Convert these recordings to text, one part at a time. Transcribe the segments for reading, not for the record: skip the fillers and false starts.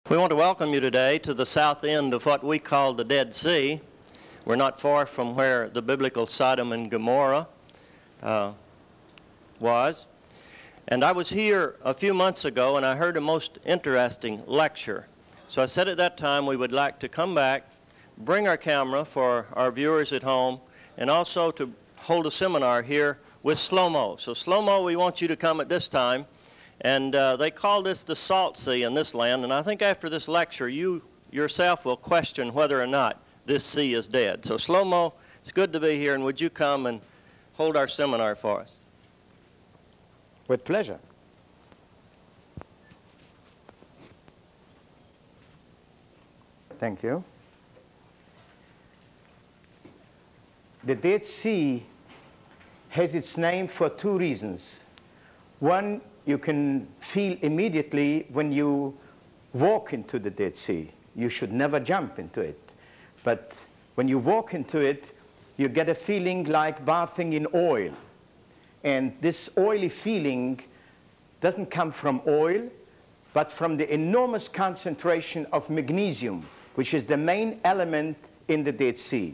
We want to welcome you today to the south end of what we call the Dead Sea. We're not far from where the biblical Sodom and Gomorrah was. And I was here a few months ago and I heard a most interesting lecture. So I said at that time we would like to come back, bring our camera for our viewers at home, and also to hold a seminar here with Shlomo. So Shlomo, we want you to come at this time. And they call this the Salt Sea in this land, and I think after this lecture you yourself will question whether or not this sea is dead. So Shlomo, it's good to be here, and would you come and hold our seminar for us? With pleasure. Thank you. The Dead Sea has its name for two reasons. One, you can feel immediately when you walk into the Dead Sea. You should never jump into it. But when you walk into it, you get a feeling like bathing in oil. And this oily feeling doesn't come from oil, but from the enormous concentration of magnesium, which is the main element in the Dead Sea.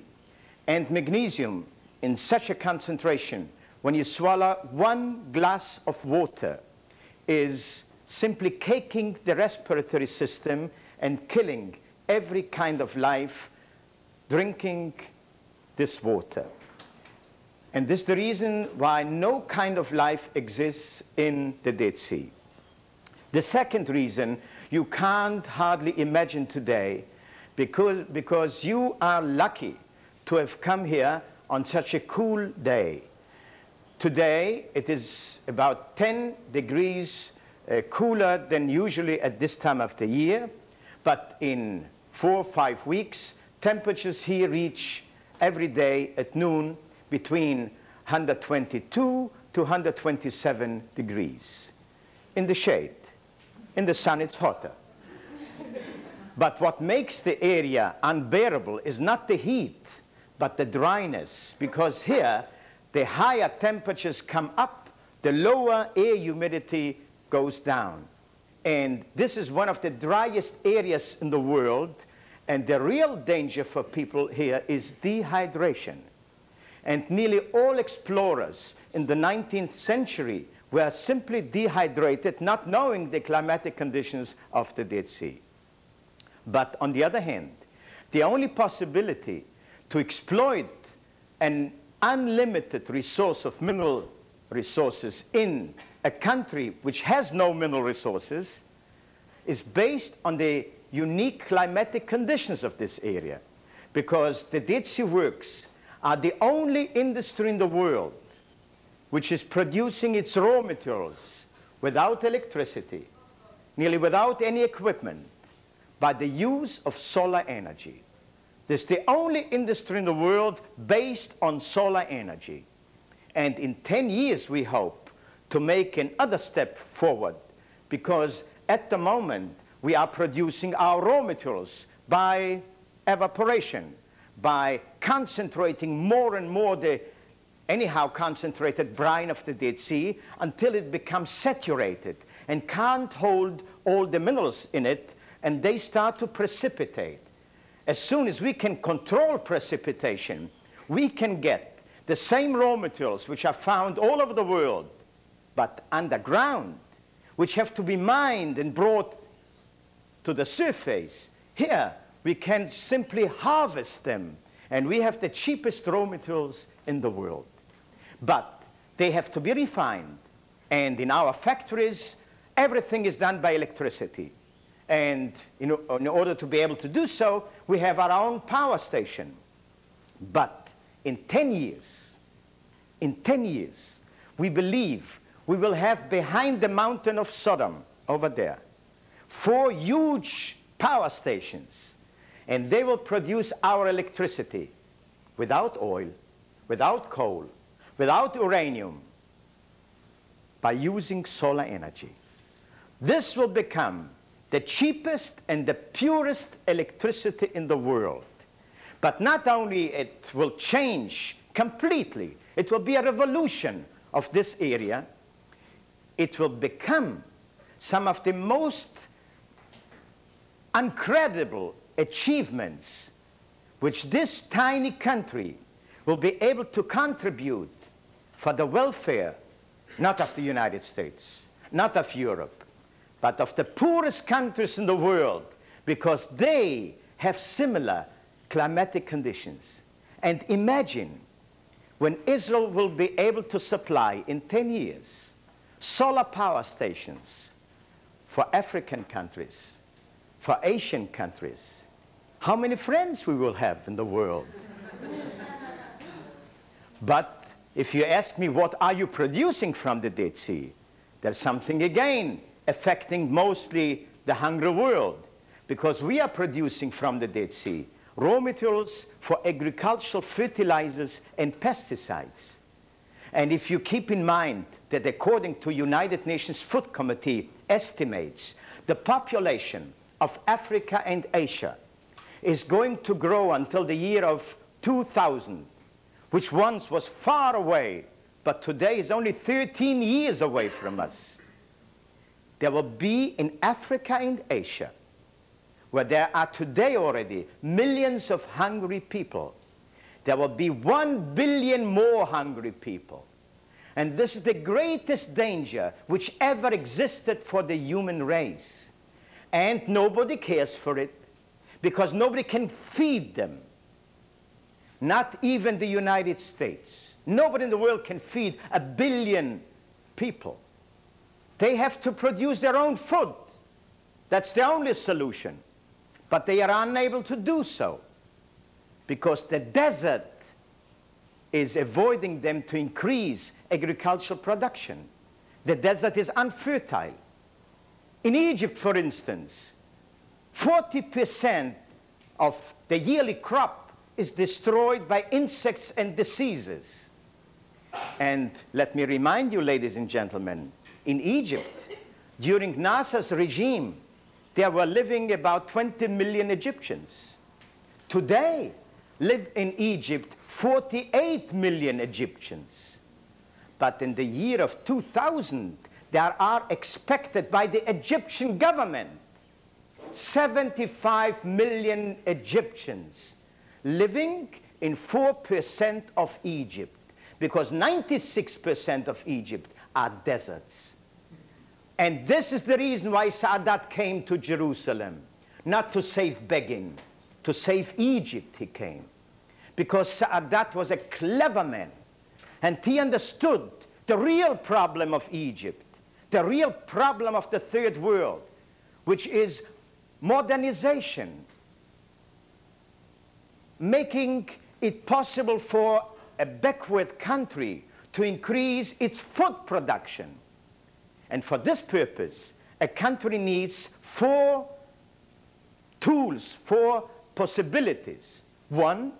And magnesium, in such a concentration, when you swallow 1 glass of water, is simply caking the respiratory system and killing every kind of life drinking this water. And this is the reason why no kind of life exists in the Dead Sea. The second reason you can't hardly imagine today, because you are lucky to have come here on such a cool day. Today, it is about 10 degrees cooler than usually at this time of the year, but in 4 or 5 weeks, temperatures here reach every day at noon between 122 to 127 degrees. In the shade. In the sun, it's hotter. But what makes the area unbearable is not the heat, but the dryness, because here, the higher temperatures come up, the lower air humidity goes down. And this is one of the driest areas in the world, and the real danger for people here is dehydration. And nearly all explorers in the 19th century were simply dehydrated, not knowing the climatic conditions of the Dead Sea. But on the other hand, the only possibility to exploit an unlimited resource of mineral resources in a country which has no mineral resources is based on the unique climatic conditions of this area. Because the Dead Sea works are the only industry in the world which is producing its raw materials without electricity, nearly without any equipment, by the use of solar energy. This is the only industry in the world based on solar energy. And in 10 years, we hope to make another step forward, because at the moment, we are producing our raw materials by evaporation, by concentrating more and more the anyhow concentrated brine of the Dead Sea until it becomes saturated and can't hold all the minerals in it, and they start to precipitate. As soon as we can control precipitation, we can get the same raw materials which are found all over the world, but underground, which have to be mined and brought to the surface. Here, we can simply harvest them, and we have the cheapest raw materials in the world. But they have to be refined, and in our factories, everything is done by electricity. And in order to be able to do so, we have our own power station. But in 10 years, we believe we will have behind the mountain of Sodom over there 4 huge power stations, and they will produce our electricity without oil, without coal, without uranium, by using solar energy. This will become the cheapest and the purest electricity in the world. But not only it will change completely, it will be a revolution of this area, it will become some of the most incredible achievements which this tiny country will be able to contribute for the welfare, not of the United States, not of Europe, but of the poorest countries in the world, because they have similar climatic conditions. And imagine when Israel will be able to supply in 10 years solar power stations for African countries, for Asian countries, how many friends we will have in the world. But if you ask me, what are you producing from the Dead Sea? There's something again affecting mostly the hungry world, because we are producing from the Dead Sea raw materials for agricultural fertilizers and pesticides. And if you keep in mind that according to United Nations Food Committee estimates, the population of Africa and Asia is going to grow until the year of 2000, which once was far away, but today is only 13 years away from us. There will be in Africa and Asia, where there are today already millions of hungry people, there will be 1 billion more hungry people. And this is the greatest danger which ever existed for the human race. And nobody cares for it, because nobody can feed them. Not even the United States. Nobody in the world can feed 1 billion people. They have to produce their own food. That's the only solution. But they are unable to do so, because the desert is avoiding them to increase agricultural production. The desert is unfertile. In Egypt, for instance, 40% of the yearly crop is destroyed by insects and diseases. And let me remind you, ladies and gentlemen, in Egypt, during Nasser's regime, there were living about 20 million Egyptians. Today, live in Egypt 48 million Egyptians. But in the year of 2000, there are expected by the Egyptian government 75 million Egyptians living in 4% of Egypt, because 96% of Egypt are deserts. And this is the reason why Saadat came to Jerusalem, not to save begging, to save Egypt he came. Because Saadat was a clever man, and he understood the real problem of Egypt, the real problem of the third world, which is modernization, making it possible for a backward country to increase its food production. And for this purpose, a country needs 4 tools, 4 possibilities. One,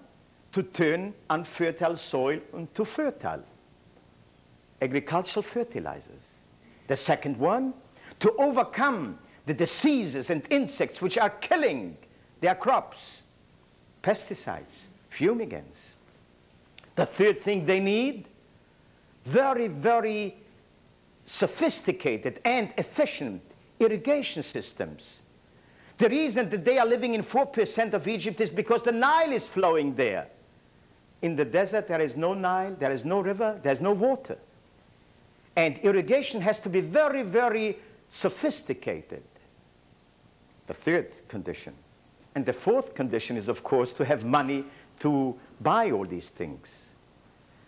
to turn unfertile soil into fertile, agricultural fertilizers. The second one, to overcome the diseases and insects which are killing their crops, pesticides, fumigants. The third thing they need, very, very sophisticated and efficient irrigation systems. The reason that they are living in 4% of Egypt is because the Nile is flowing there. In the desert, there is no Nile, there is no river, there is no water. And irrigation has to be very, very sophisticated. The third condition. And the fourth condition is, of course, to have money to buy all these things.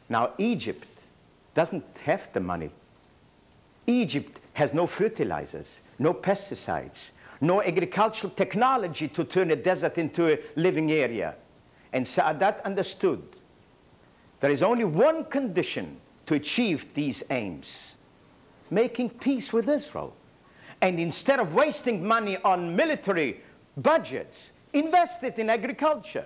Now, Egypt doesn't have the money. Egypt has no fertilizers, no pesticides, no agricultural technology to turn a desert into a living area. And Saadat understood there is only one condition to achieve these aims: making peace with Israel. And instead of wasting money on military budgets, invest it in agriculture.